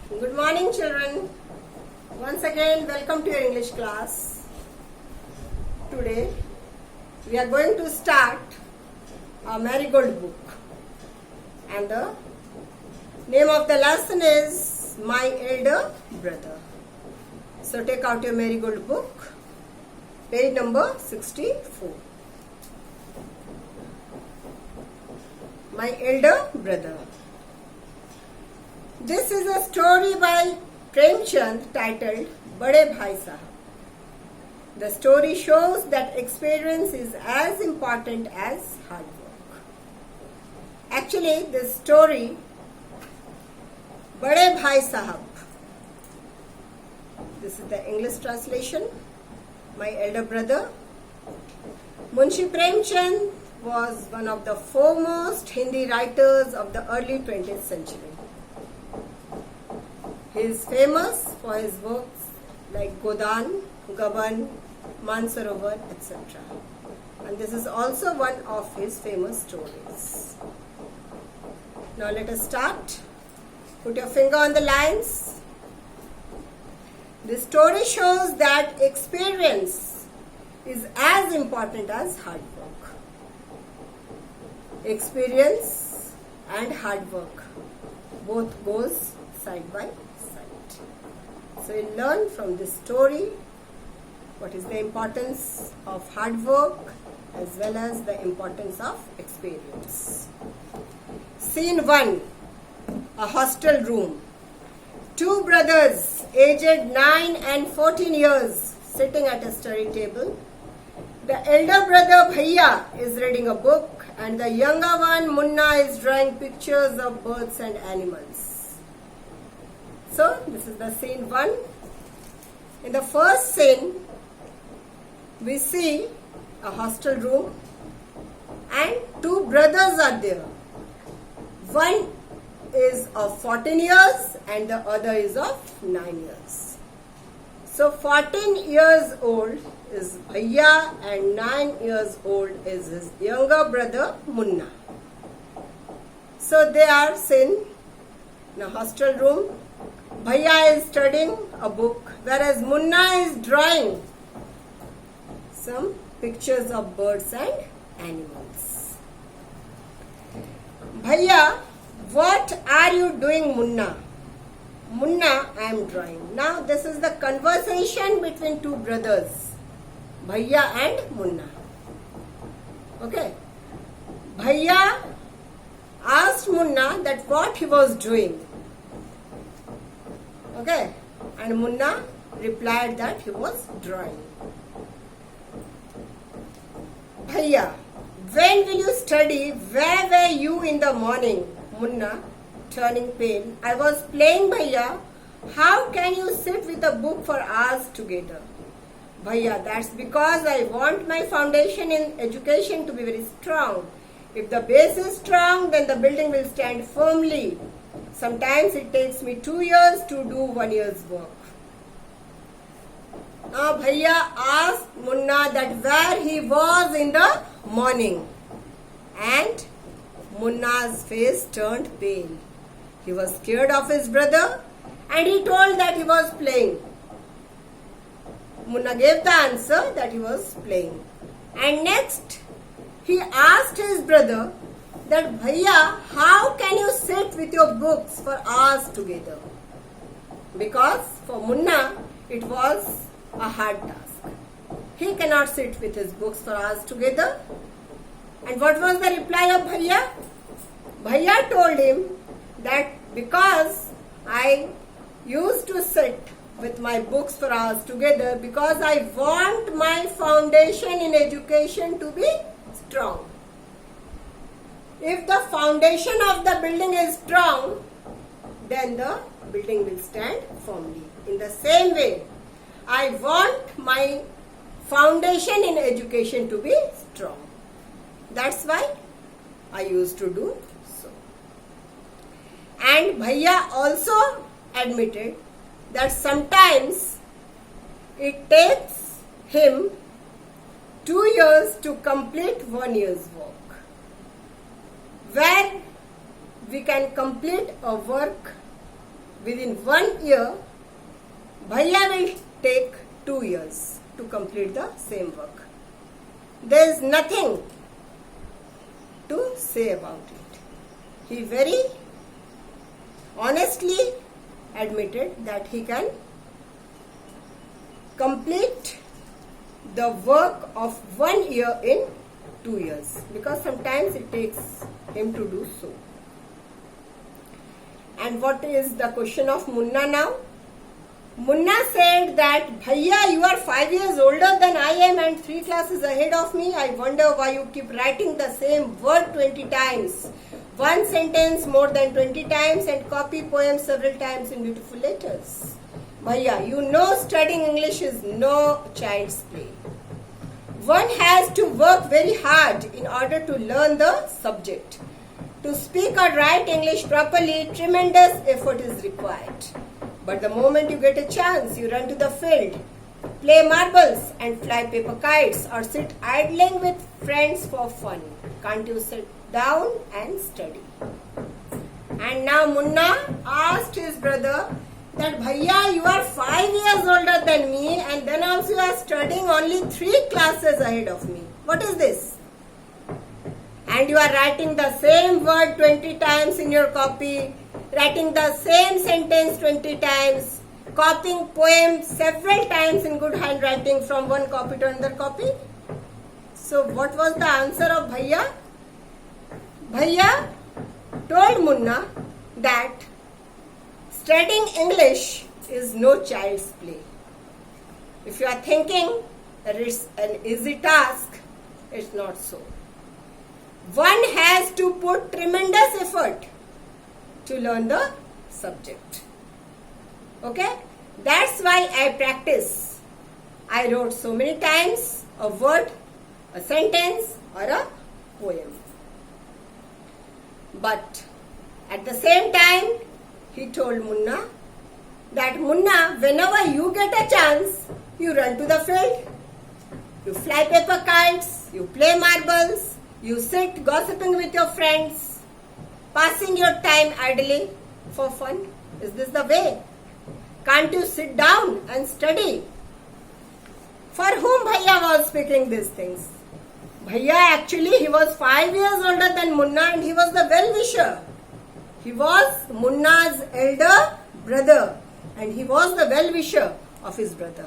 Good morning, children. Once again, welcome to your English class. Today, we are going to start a Marigold book. And the name of the lesson is My Elder Brother. So, take out your Marigold book, page number 64. My Elder Brother. This is a story by Premchand titled Bade Bhai Sahab. The story shows that experience is as important as hard work. Actually, this story, Bade Bhai Sahab, this is the English translation, My Elder Brother. Munshi Premchand was one of the foremost Hindi writers of the early 20th century. He is famous for his works like Godan, Gaban, Mansarovar, etc. And this is also one of his famous stories. Now let us start. Put your finger on the lines. This story shows that experience is as important as hard work. Experience and hard work both goes side by side. So we learn from this story what is the importance of hard work as well as the importance of experience. Scene 1. A hostel room. Two brothers aged 9 and 14 years sitting at a study table. The elder brother Bhaiya is reading a book and the younger one Munna is drawing pictures of birds and animals. So, this is the scene 1. In the first scene, we see a hostel room and two brothers are there. One is of 14 years and the other is of 9 years. So, 14 years old is Bhaiya and 9 years old is his younger brother Munna. So, they are seen in a hostel room. Bhaiya is studying a book, whereas Munna is drawing some pictures of birds and animals. Bhaiya, what are you doing, Munna? Munna, I am drawing. Now, this is the conversation between two brothers, Bhaiya and Munna. Okay. Bhaiya asked Munna that what he was doing. Okay, and Munna replied that he was drawing. Bhaiya, when will you study? Where were you in the morning? Munna, turning pale. I was playing, Bhaiya. How can you sit with a book for hours together? Bhaiya, that's because I want my foundation in education to be very strong. If the base is strong, then the building will stand firmly. Sometimes it takes me 2 years to do 1 year's work. Now Bhaiya asked Munna that where he was in the morning. And Munna's face turned pale. He was scared of his brother and he told that he was playing. Munna gave the answer that he was playing. And next he asked his brother that Bhaiya, how can you sit with your books for hours together? Because for Munna, it was a hard task. He cannot sit with his books for hours together. And what was the reply of Bhaiya? Bhaiya told him that because I used to sit with my books for hours together because I want my foundation in education to be strong. If the foundation of the building is strong, then the building will stand firmly. In the same way, I want my foundation in education to be strong. That's why I used to do so. And Bhaiya also admitted that sometimes it takes him 2 years to complete 1 year's work. Where we can complete a work within 1 year, Bhaiya will take 2 years to complete the same work. There is nothing to say about it. He very honestly admitted that he can complete the work of 1 year in 2 years, because sometimes it takes him to do so. And what is the question of Munna now? Munna said that, Bhaiya, you are 5 years older than I am and 3 classes ahead of me. I wonder why you keep writing the same word 20 times. One sentence more than 20 times and copy poems several times in beautiful letters. Bhaiya, you know studying English is no child's play. One has to work very hard in order to learn the subject. To speak or write English properly, tremendous effort is required. But the moment you get a chance, you run to the field, play marbles and fly paper kites, or sit idling with friends for fun. Can't you sit down and study? And now Munna asked his brother that, Bhaiya, you are 5 years older than me and then also you are studying only 3 classes ahead of me. What is this? And you are writing the same word 20 times in your copy, writing the same sentence 20 times, copying poems several times in good handwriting from one copy to another copy. So what was the answer of Bhaiya? Bhaiya told Munna that studying English is no child's play. If you are thinking that it's an easy task, it's not so. One has to put tremendous effort to learn the subject. Okay? That's why I practice. I wrote so many times a word, a sentence or a poem. But at the same time, he told Munna that, Munna, whenever you get a chance, you run to the field, you fly paper kites, you play marbles, you sit gossiping with your friends, passing your time idly for fun. Is this the way? Can't you sit down and study? For whom Bhaiya was speaking these things? Bhaiya actually, he was 5 years older than Munna and he was the well-wisher. He was Munna's elder brother and he was the well-wisher of his brother.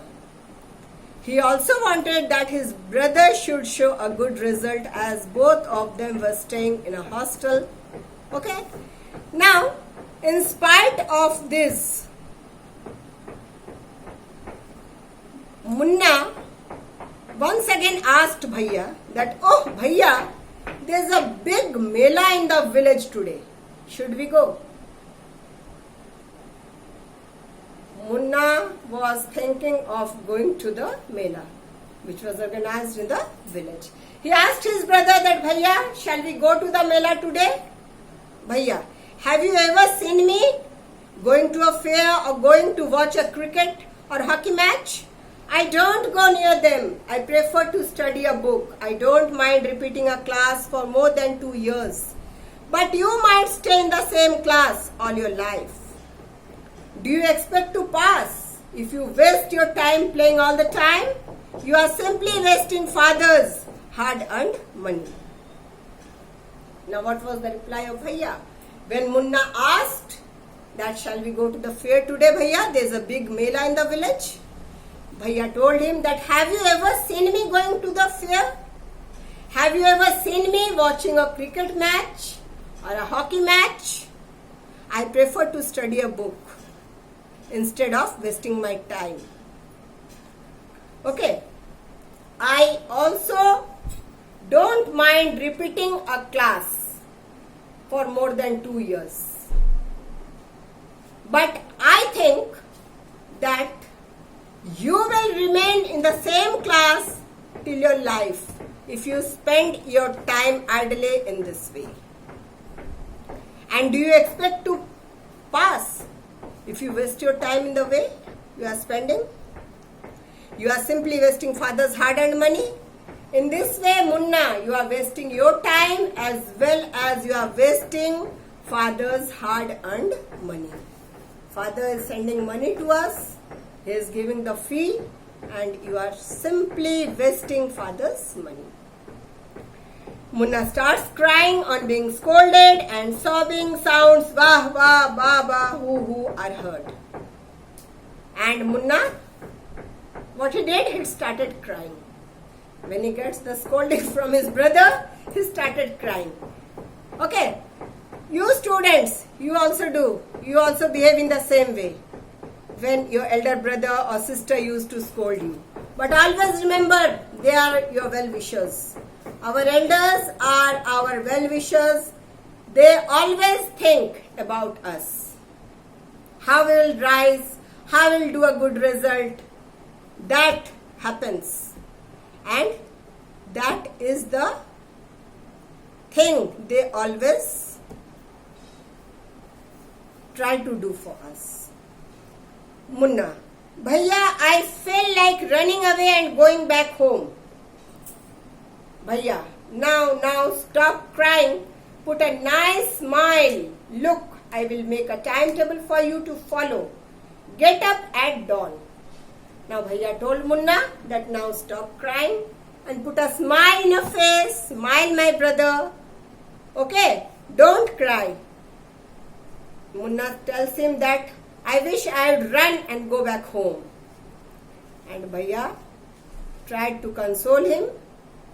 He also wanted that his brother should show a good result as both of them were staying in a hostel. Okay? Now, in spite of this, Munna once again asked Bhaiya that, oh Bhaiya, there's a big mela in the village today. Should we go? Munna was thinking of going to the mela, which was organized in the village. He asked his brother that, Bhaiya, shall we go to the mela today? Bhaiya, have you ever seen me going to a fair or going to watch a cricket or hockey match? I don't go near them. I prefer to study a book. I don't mind repeating a class for more than 2 years. But you might stay in the same class all your life. Do you expect to pass? If you waste your time playing all the time, you are simply wasting father's hard-earned money. Now what was the reply of Bhaiya? When Munna asked that, shall we go to the fair today, Bhaiya? There is a big mela in the village. Bhaiya told him that, have you ever seen me going to the fair? Have you ever seen me watching a cricket match or a hockey match? I prefer to study a book instead of wasting my time. Okay. I also don't mind repeating a class for more than 2 years. But I think that you will remain in the same class till your life if you spend your time idly in this way. And do you expect to pass if you waste your time in the way you are spending? You are simply wasting father's hard-earned money. In this way, Munna, you are wasting your time as well as you are wasting father's hard-earned money. Father is sending money to us, he is giving the fee, and you are simply wasting father's money. Munna starts crying on being scolded, and sobbing sounds wah wah ba ba hoo are heard. And Munna, what he did, he started crying. When he gets the scolding from his brother, he started crying. Okay, you students, you also do. You also behave in the same way when your elder brother or sister used to scold you. But always remember, they are your well-wishers. Our elders are our well-wishers. They always think about us. How we will rise, how we will do a good result. That happens. And that is the thing they always try to do for us. Munna, Bhaiya, I feel like running away and going back home. Bhaiya, now stop crying. Put a nice smile. Look, I will make a timetable for you to follow. Get up at dawn. Now Bhaiya told Munna that now stop crying and put a smile in your face. Smile, my brother. Okay, don't cry. Munna tells him that I wish I would run and go back home. And Bhaiya tried to console him,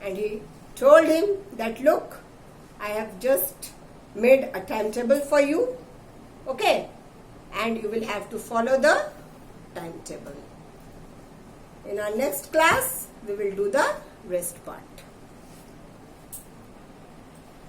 and he told him that look, I have just made a timetable for you, okay, and you will have to follow the timetable. In our next class, we will do the rest part.